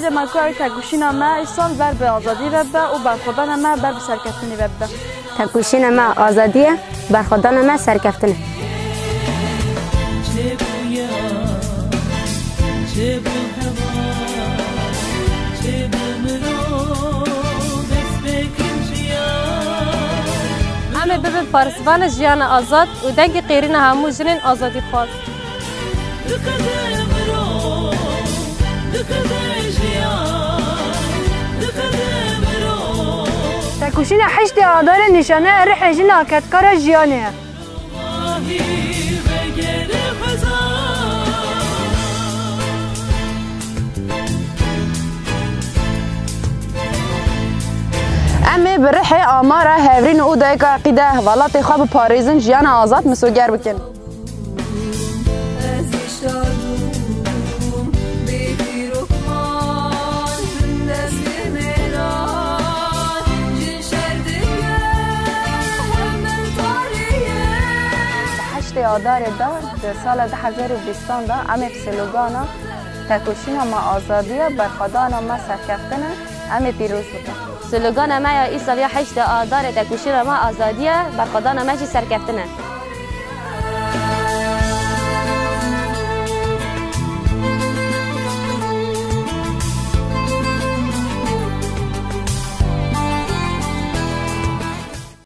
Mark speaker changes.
Speaker 1: دایی ده مکوی تکوشین ما ایسال بر به آزادی وبه و برخودان ما بر به سرکفتنی وبه.
Speaker 2: تکوشین ما آزادیه، برخودان ما سرکفتنه.
Speaker 3: همه ببین پارسوان جیان آزاد و دنگ قیرین همو جنین آزادی خواست.
Speaker 4: تکوشین حشت آدار نشانه رح جنا کتکار جیانه.
Speaker 5: امی برح آمار هفرین او دایک عقیده ولات خواب پاریزن جیان آزاد مسوگر بکن.
Speaker 1: آدار در سال 2020 دا امی سلوگانا تکوشین ما آزادیه برخودان ما سرکفتنه امی پیروز بکن.
Speaker 2: سلوگان ما ای سال 8 آدار تکوشین ما آزادیه برخودان ما سرکفتنه.